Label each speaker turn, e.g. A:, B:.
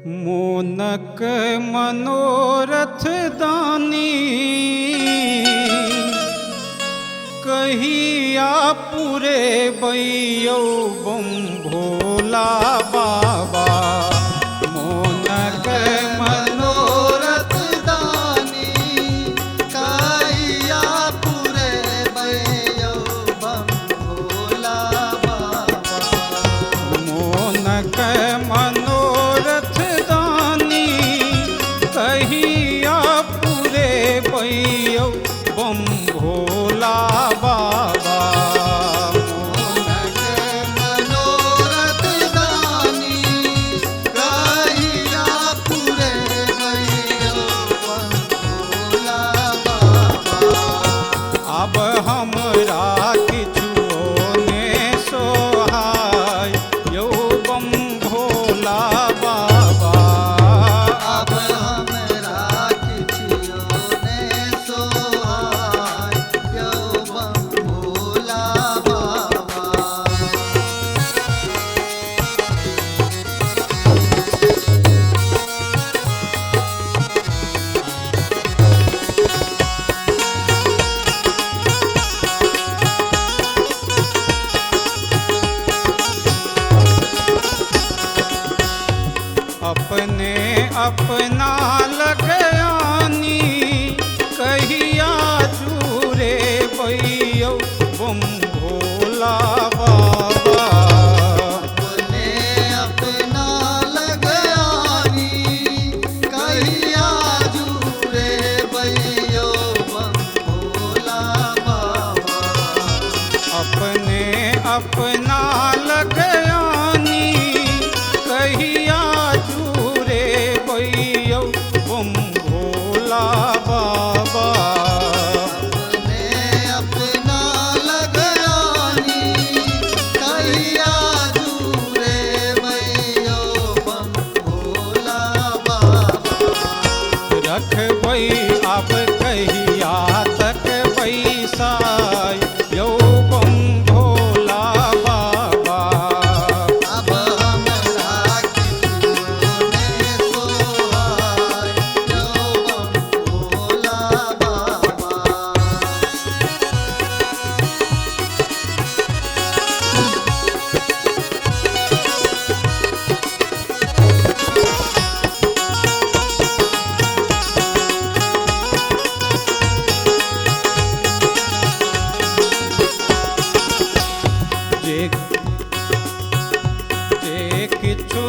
A: मोनक मनोरथ दानी कहिया पूरे बैयो बम भोला बाबा। मोनक मनोरथ
B: दानी कहिया पूरे बैयो बम भोला बाबा।
A: मोनक मनोरथ दानी कहिया पूरे बैयो बम भोला बाबा।
B: मोनक मनोरथ दानी कहिया पूरे बैयो बम भोला बाबा।
A: अब हमरा किछुओ ने सोहाय यौ बम भोला बाबा।
B: अब हमरा किछुओ ने सोहाय यौ बम भोला बाबा।
A: अपने अपना लगयानी कहिया चूरे बैयो बम भोला बाबा।
B: अपने अपना लगयानी कहिया जुरे बैयो बम भोला बाबा।
A: अपने अपना लगयानी कहिया चूरे बैयो बम भोला बाबा।
B: अपने अपना लगयानी कहिया जुरे बैयो बम भोला बाबा।
A: रखबै अब कहिया तक बैसाय यौ बम भोला बाबा।
B: अब हमरा किछुओ ने सोहाय यौ बम भोला बाबा।
A: जे किछु